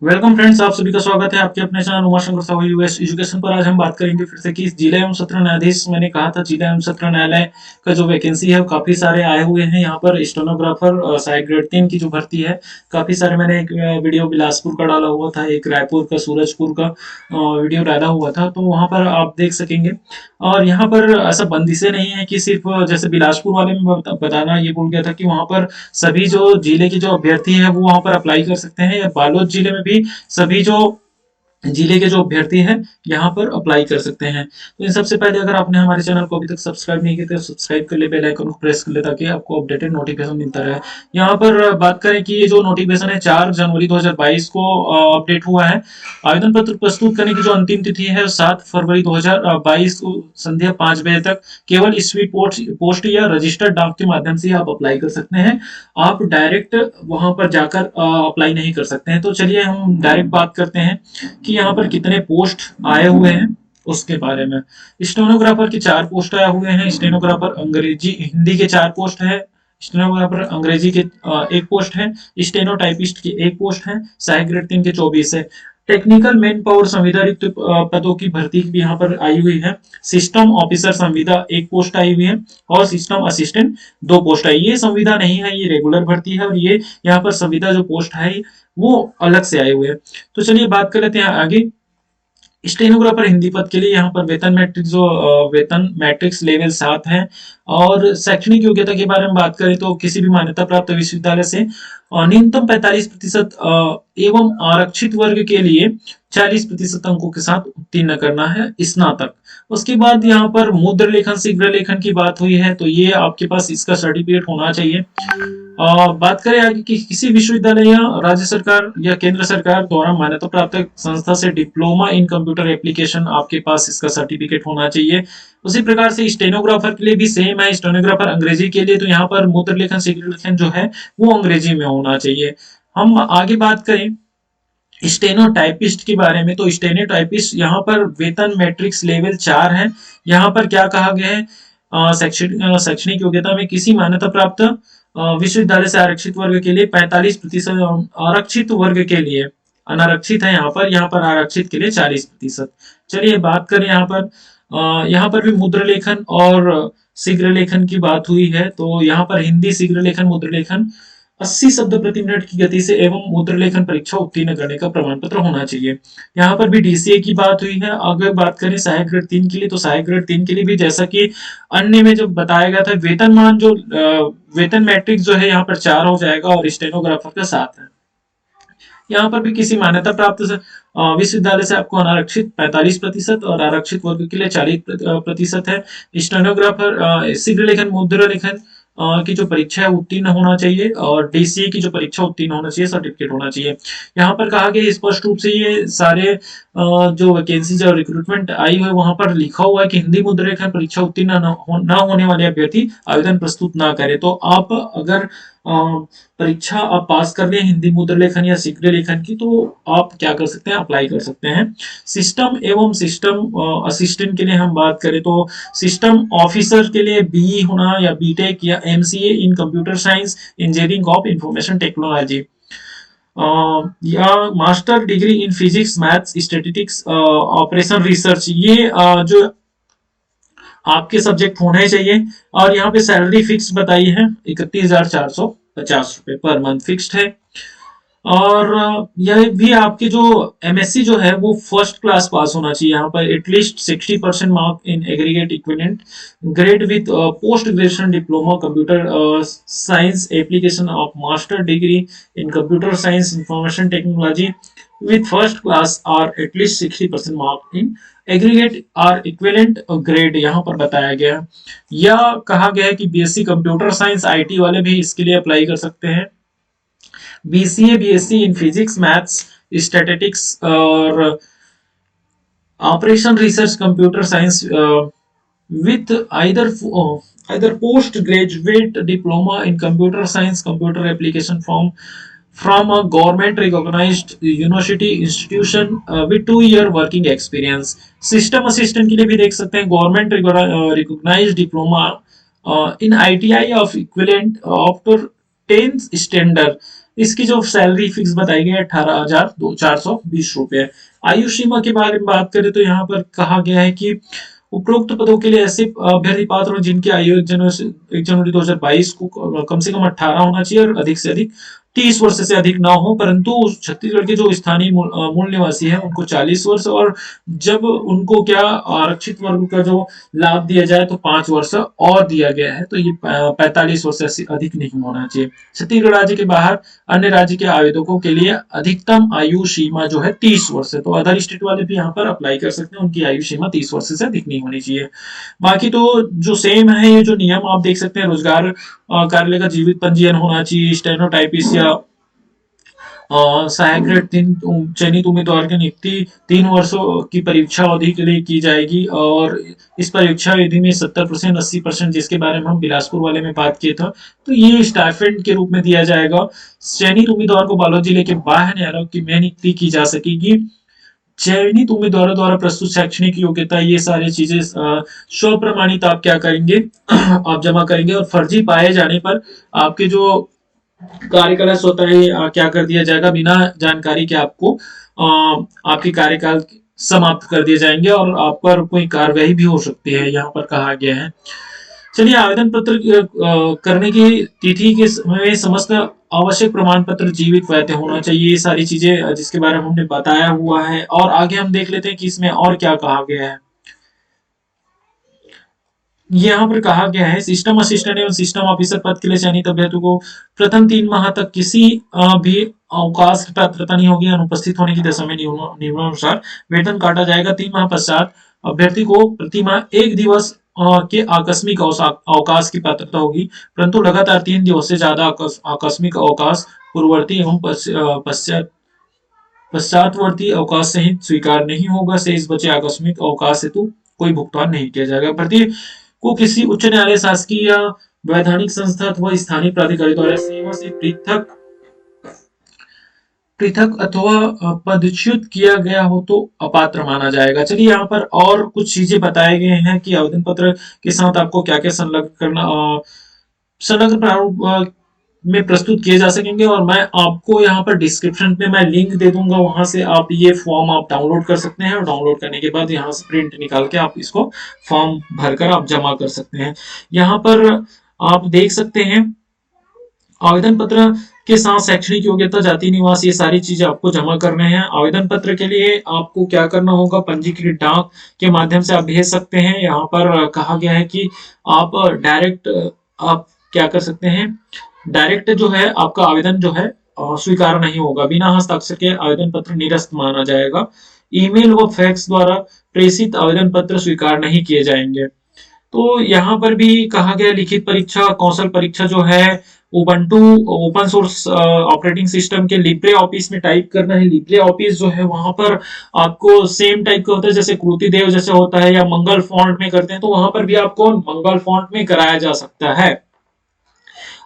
Welcome friends, आप सभी का स्वागत है आपके अपने channel Umashankar Sahu US education पर। आज हम बात करेंगे फिर से कि जिला एवं सत्र न्यायाधीश, मैंने कहा था जिला एवं सत्र न्यायालय का जो वैकेंसी है वो काफी सारे आए हुए हैं। यहाँ पर स्टेनोग्राफर सहायक ग्रेड 3 की जो भर्ती है, काफी सारे, मैंने एक वीडियो बिलासपुर का डाला हुआ था, एक रायपुर का, सूरजपुर का वीडियो डाला हुआ था, तो वहां पर आप देख सकेंगे। और यहाँ पर ऐसा बंदिशें नहीं है कि सिर्फ जैसे बिलासपुर वाले में बताना ये भूल गया था कि वहां पर सभी जो जिले के जो अभ्यर्थी हैं वो वहां पर अप्लाई कर सकते हैं, या बालोद जिले में भी सभी जो जिले के जो अभ्यर्थी हैं यहाँ पर अप्लाई कर सकते हैं। तो इन सबसे पहले अगर आपने हमारे चैनल को अभी तक सब्सक्राइब नहीं किया तो सब्सक्राइब कर ले, बेल आइकन को प्रेस कर ले, ताकि आपको अपडेटेड नोटिफिकेशन मिलता रहे। यहाँ पर बात करें कि ये जो नोटिफिकेशन है 4 जनवरी 2022 को अपडेट हुआ है। आवेदन पत्र प्रस्तुत करने की जो अंतिम तिथि है 7 फरवरी 2022 को संध्या 5 बजे तक। केवल स्पीड पोस्ट या रजिस्टर्ड डाक के माध्यम से आप अप्लाई कर सकते हैं। आप डायरेक्ट वहां पर जाकर अप्लाई नहीं कर सकते हैं। तो चलिए हम डायरेक्ट बात करते हैं कि यहाँ पर कितने पोस्ट आए हुए हैं उसके बारे में। स्टेनोग्राफर के 4 पोस्ट आए हुए हैं। स्टेनोग्राफर अंग्रेजी हिंदी के 4 पोस्ट है। स्टेनोग्राफर अंग्रेजी के 1 पोस्ट है। स्टेनोटाइपिस्ट की 1 पोस्ट है। सहायक ग्रेड 3 के 24 है। टेक्निकल मैन पावर संविदा रिक्त पदों की भर्ती भी यहाँ पर आई हुई है। सिस्टम ऑफिसर संविदा 1 पोस्ट आई हुई है, और सिस्टम असिस्टेंट 2 पोस्ट आई। ये संविदा नहीं है, ये रेगुलर भर्ती है, और ये यहाँ पर संविदा जो पोस्ट है वो अलग से आए हुए हैं। तो चलिए बात कर लेते हैं आगे। स्टेनोग्राफर हिंदी पद के लिए यहाँ पर वेतन मैट्रिक्स लेवल 7 है। और शैक्षणिक योग्यता के बारे में बात करें तो किसी भी मान्यता प्राप्त विश्वविद्यालय से न्यूनतम 45% एवं आरक्षित वर्ग के लिए 40% अंकों के साथ उत्तीर्ण करना है, स्नातक। उसके बाद यहाँ पर मुद्र लेखन, शीघ्र लेखन की बात हुई है, तो ये आपके पास इसका सर्टिफिकेट होना चाहिए। बात करें आगे कि किसी विश्वविद्यालय या राज्य सरकार या केंद्र सरकार द्वारा मान्यता प्राप्त संस्था से डिप्लोमा इन कंप्यूटर एप्लीकेशन, आपके पास इसका सर्टिफिकेट होना चाहिए। उसी प्रकार से स्टेनोग्राफर के लिए भी सेम है। स्टेनोग्राफर अंग्रेजी के लिए तो यहाँ पर मुद्र लेखन, शीघ्र लेखन जो है वो अंग्रेजी में होना चाहिए। हम आगे बात करें स्टेनोटाइपिस्ट के बारे में, तो स्टेनोटाइपिस्ट यहाँ पर वेतन मैट्रिक्स लेवल 4 है। यहाँ पर क्या कहा गया है, शैक्षणिक योग्यता में किसी मान्यता प्राप्त विश्वविद्यालय से आरक्षित वर्ग के लिए 45%, आरक्षित वर्ग के लिए, अनारक्षित है यहाँ पर आरक्षित के लिए 40%। चलिए बात करें यहाँ पर भी मुद्र लेखन और शीघ्र लेखन की बात हुई है। तो यहाँ पर हिंदी शीघ्र लेखन, मुद्र लेखन 80 शब्द प्रति मिनट की गति से एवं मुद्र लेखन परीक्षा उत्तीर्ण करने का प्रमाण पत्र होना चाहिए। यहाँ पर भी डीसीए की बात हुई है। अगर बात करें सहायक ग्रेड 3 के लिए, तो सहायक ग्रेड 3 के लिए भी जैसा कि अन्य में जो बताया गया था, वेतनमान जो वेतन मैट्रिक्स जो है यहाँ पर 4 हो जाएगा, और स्टेनोग्राफर का 7 है। यहाँ पर भी किसी मान्यता प्राप्त विश्वविद्यालय से आपको अनारक्षित 45% और आरक्षित वर्ग के लिए 40% है। स्टेनोग्राफर शीघ्र लेखन, मुद्रा लेखन की जो परीक्षा है उत्तीर्ण होना चाहिए, और डीसीए की जो परीक्षा उत्तीर्ण होना चाहिए, सर्टिफिकेट होना चाहिए। यहाँ पर कहा गया स्पष्ट रूप से, ये सारे जो वैकेंसी जो रिक्रूटमेंट आई हुई है वहां पर लिखा हुआ है कि हिंदी मुद्रा लेखन परीक्षा उत्तीर्ण न होने वाले अभ्यर्थी आवेदन प्रस्तुत ना करे। तो आप अगर परीक्षा आप पास कर लें हिंदी मुद्रा लेखन या शीघ्र लेखन की, तो आप क्या कर सकते हैं, अप्लाई कर सकते हैं। सिस्टम एवं सिस्टम असिस्टेंट के लिए हम बात करें तो सिस्टम ऑफिसर के लिए बीई होना, या बीटेक या MCA in computer science, engineering of information technology, या master degree in physics, maths, statistics, operation research, ये जो आपके सब्जेक्ट होने चाहिए। और यहाँ पे सैलरी फिक्स बताई है 31,450 रुपए पर मंथ फिक्स्ड है। और यह भी आपकी जो एमएससी जो है वो फर्स्ट क्लास पास होना चाहिए। यहाँ पर at least 60% mark in aggregate equivalent grade with post graduation diploma computer science application of master degree in computer science information technology with first class or at least 60% mark in aggregate or equivalent grade यहाँ पर बताया गया है। या कहा गया है कि बीएससी कंप्यूटर साइंस आईटी वाले भी इसके लिए अप्लाई कर सकते हैं। BCA BSc in physics, maths, statistics और operation research computer science with either post graduate diploma in computer science computer application from a government recognized university institution with 2 year working experience। System assistant के लिए भी देख सकते हैं government recognised diploma in ITI of equivalent after 10th standard इसकी जो salary fix बताई गई है 18,420 रुपए। आयु सीमा के बारे में बात करें तो यहाँ पर कहा गया है कि उपरोक्त पदों के लिए ऐसे अभ्यर्थी पात्र हो जिनकी आयु 1 जनवरी 2022 को कम से कम 18 होना चाहिए और अधिक से अधिक 30 वर्ष से अधिक ना हो, परंतु छत्तीसगढ़ के जो स्थानीय मूल निवासी है उनको 40 वर्ष, और जब उनको क्या आरक्षित वर्ग का जो लाभ दिया जाए तो 5 वर्ष और दिया गया है, तो ये 45 वर्ष से अधिक नहीं होना चाहिए। छत्तीसगढ़ राज्य के बाहर अन्य राज्य के आवेदकों के लिए अधिकतम आयु सीमा जो है 30 वर्ष है, तो अदर स्टेट वाले भी यहाँ पर अप्लाई कर सकते हैं, उनकी आयु सीमा 30 वर्ष से अधिक नहीं होनी चाहिए। बाकी तो जो सेम है, ये जो नियम आप देख सकते हैं, रोजगार कार्यालय का जीवित पंजीयन होना चाहिए, स्टेनोटाइपिस्ट या सहायक ग्रेड 3 चयनित उम्मीदवार की नियुक्ति 3 वर्षों की परीक्षा अवधि के लिए की जाएगी, और इस परीक्षा अवधि में 70%, 80%, जिसके बारे में हम बिलासपुर वाले में बात किए थे, तो ये स्टाइपेंड के रूप में दिया जाएगा। चयनित उम्मीदवार को बालोद जिले के बाह्य न्यायालयों में नियुक्ति की जा सकेगी। चयनित उम्मीदवारों द्वारा प्रस्तुत शैक्षणिक योग्यता, ये सारी चीजें स्व प्रमाणित आप क्या करेंगे आप जमा करेंगे, और फर्जी पाए जाने पर आपके जो कार्यकाल होता है क्या कर दिया जाएगा, बिना जानकारी के आपको आपकी कार्यकाल समाप्त कर दिए जाएंगे और आप पर कोई कार्रवाई भी हो सकती है, यहाँ पर कहा गया है। चलिए, आवेदन पत्र करने की तिथि के समय समस्त आवश्यक प्रमाण पत्र जीवित वैध होना चाहिए, ये सारी चीजें जिसके बारे में हमने बताया हुआ है। और आगे हम देख लेते हैं कि इसमें और क्या कहा गया है। यहाँ पर कहा गया है, सिस्टम असिस्टेंट एवं सिस्टम ऑफिसर पद के लिए चयनित अभ्यर्थियों को प्रथम 3 माह तक किसी भी अवकाश की पात्रता नहीं होगी। अनुपस्थित होने की दशा में नियमानुसार वेतन काटा जाएगा। 3 माह पश्चात अभ्यर्थी को प्रति माह 1 दिवस के आकस्मिक अवकाश की पात्रता होगी, परंतु लगातार 3 दिवस से ज्यादा आकस्मिक अवकाश पूर्ववर्ती एवं पश्चातवर्ती अवकाश सहित स्वीकार नहीं होगा। शेष बचे आकस्मिक अवकाश हेतु कोई भुगतान नहीं किया जाएगा। भर्ती को किसी उच्च न्यायालय, शासकीय या वैधानिक संस्था अथवा स्थानीय प्राधिकारी द्वारा सेवा से पृथक अथवा पदच्युत किया गया हो तो अपात्र माना जाएगा। चलिए, यहाँ पर और कुछ चीजें बताए गए हैं कि आवेदन पत्र के साथ आपको क्या क्या संलग्न करना, संलग्न प्रारूप में प्रस्तुत किए जा सकेंगे, और मैं आपको यहाँ पर डिस्क्रिप्शन में मैं लिंक दे दूंगा, वहां से आप ये फॉर्म आप डाउनलोड कर सकते हैं, और डाउनलोड करने के बाद यहाँ से प्रिंट निकाल के आप इसको फॉर्म भरकर आप जमा कर सकते हैं। यहाँ पर आप देख सकते हैं आवेदन पत्र के साथ शैक्षणिक योग्यता, जाति, निवास, ये सारी चीजें आपको जमा करने हैं। आवेदन पत्र के लिए आपको क्या करना होगा, पंजीकृत डाक के माध्यम से आप भेज सकते हैं। यहाँ पर कहा गया है कि आप डायरेक्ट आप क्या कर सकते हैं, डायरेक्ट जो है आपका आवेदन जो है स्वीकार नहीं होगा। बिना हस्ताक्षर के आवेदन पत्र निरस्त माना जाएगा। ईमेल व फैक्स द्वारा प्रेषित आवेदन पत्र स्वीकार नहीं किए जाएंगे। तो यहाँ पर भी कहा गया लिखित परीक्षा, कौशल परीक्षा जो है Ubuntu open source operating system के लिब्रे ऑफिस में टाइप करना है। लिब्रे ऑफिस जो है वहां पर आपको सेम टाइप का होता है, जैसे कृति देव जैसे होता है या मंगल फॉन्ट में करते हैं, तो वहां पर भी आपको मंगल फॉन्ट में कराया जा सकता है।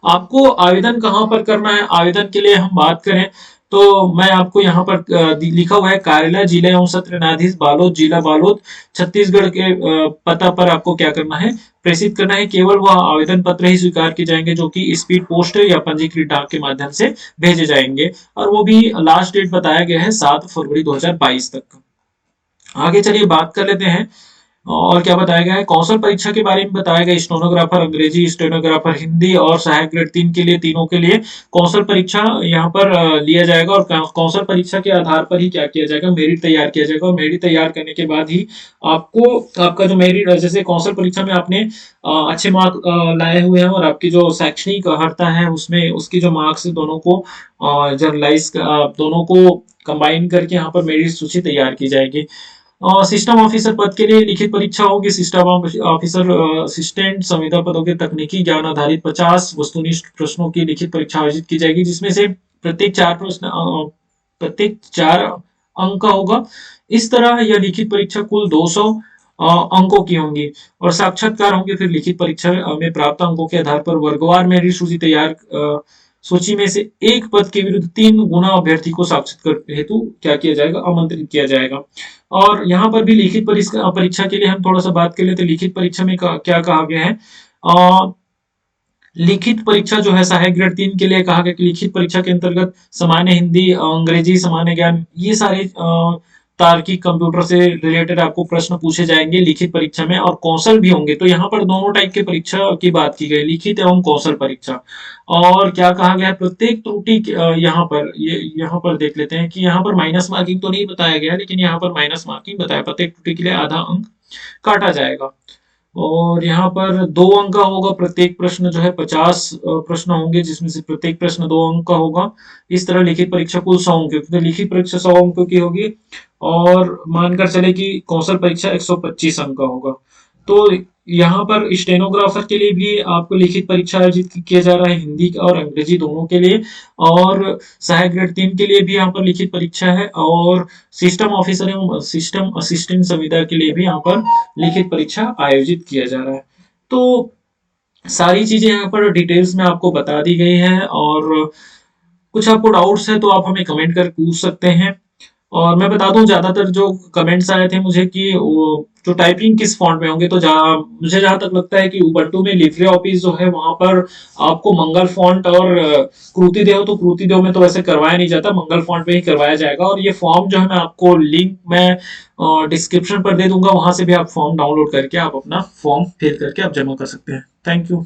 आपको आवेदन कहां पर करना है, आवेदन के लिए हम बात करें तो मैं आपको यहाँ पर लिखा हुआ है, कार्यालय जिला एवं सत्र न्यायाधीश बालोद, जिला बालोद, छत्तीसगढ़ के पता पर आपको क्या करना है, प्रेषित करना है। केवल वह आवेदन पत्र ही स्वीकार किए जाएंगे जो कि स्पीड पोस्ट या पंजीकृत डाक के माध्यम से भेजे जाएंगे, और वो भी लास्ट डेट बताया गया है 7 फरवरी 2022 तक। आगे चलिए बात कर लेते हैं और क्या बताया गया है। कौशल परीक्षा के बारे में बताया गया, स्टेनोग्राफर अंग्रेजी, स्टेनोग्राफर हिंदी और सहायक ग्रेड 3 के लिए, तीनों के लिए कौशल परीक्षा यहाँ पर लिया जाएगा, और कौशल परीक्षा के आधार पर ही क्या किया जाएगा, मेरिट तैयार किया जाएगा। और मेरिट तैयार करने के बाद ही आपको आपका जो मेरिट, जैसे कौशल परीक्षा में आपने अच्छे मार्क लाए हुए हैं और आपकी जो शैक्षणिक अर्हता है उसमें उसकी जो मार्क्स दोनों को जनरलाइज दोनों को कंबाइन करके यहाँ पर मेरिट सूची तैयार की जाएगी। सिस्टम ऑफिसर पद के लिए लिखित परीक्षा होगी। सिस्टम ऑफिसर असिस्टेंट संविदा पदों के तकनीकी ज्ञान आधारित 50 वस्तुनिष्ठ प्रश्नों की लिखित परीक्षा आयोजित की जाएगी, जिसमें से प्रत्येक 4 अंक का होगा। इस तरह यह लिखित परीक्षा कुल 200 अंकों की होंगी, और साक्षात्कार होंगे फिर लिखित परीक्षा में प्राप्त अंकों के आधार पर वर्गवार मेरिट सूची तैयार सूची में से एक पद के विरुद्ध 3 गुना अभ्यर्थी को साक्षात्कार हेतु क्या किया जाएगा, आमंत्रित किया जाएगा। और यहाँ पर भी लिखित परीक्षा के लिए हम थोड़ा सा बात कर लेते हैं। लिखित परीक्षा में क्या कहा गया है, लिखित परीक्षा जो है सहायक ग्रेड 3 के लिए कहा गया कि लिखित परीक्षा के अंतर्गत सामान्य हिंदी, अंग्रेजी, सामान्य ज्ञान, ये सारे तार्किक, कंप्यूटर से रिलेटेड आपको प्रश्न पूछे जाएंगे लिखित परीक्षा में, और कौशल भी होंगे। तो यहाँ पर दोनों टाइप के परीक्षा की बात की गई, लिखित एवं कौशल परीक्षा। और क्या कहा गया है, प्रत्येक त्रुटि यहाँ पर यहाँ पर देख लेते हैं कि यहाँ पर माइनस मार्किंग तो नहीं बताया गया, लेकिन यहाँ पर माइनस मार्किंग बताया, प्रत्येक त्रुटि के लिए आधा अंक काटा जाएगा। और यहाँ पर 2 अंक का होगा प्रत्येक प्रश्न, जो है 50 प्रश्न होंगे, जिसमें से प्रत्येक प्रश्न 2 अंक का होगा। इस तरह लिखित परीक्षा कुल 100 अंक की, तो लिखित परीक्षा 100 अंकों की होगी, और मानकर चले कि कौशल परीक्षा 125 अंक का होगा। तो यहाँ पर स्टेनोग्राफर के लिए भी आपको लिखित परीक्षा आयोजित किया जा रहा है, हिंदी और अंग्रेजी दोनों के लिए, और सहायक ग्रेड 3 के लिए भी यहाँ पर लिखित परीक्षा है, और सिस्टम ऑफिसर एवं सिस्टम असिस्टेंट संविदा के लिए भी यहाँ पर लिखित परीक्षा आयोजित किया जा रहा है। तो सारी चीजें यहाँ पर डिटेल्स में आपको बता दी गई है, और कुछ आपको डाउट्स है तो आप हमें कमेंट कर पूछ सकते हैं। और मैं बता दूं, ज्यादातर जो कमेंट्स आए थे मुझे कि वो जो टाइपिंग किस फॉन्ट में होंगे, तो मुझे जहां तक लगता है कि उबंटू में लिब्रे ऑफिस जो है वहां पर आपको मंगल फॉन्ट और कृति देव, तो कृति देव में तो वैसे करवाया नहीं जाता, मंगल फॉन्ट में ही करवाया जाएगा। और ये फॉर्म जो है मैं आपको लिंक में डिस्क्रिप्शन पर दे दूंगा, वहां से भी आप फॉर्म डाउनलोड करके आप अपना फॉर्म फिल करके आप जमा कर सकते हैं। Thank you.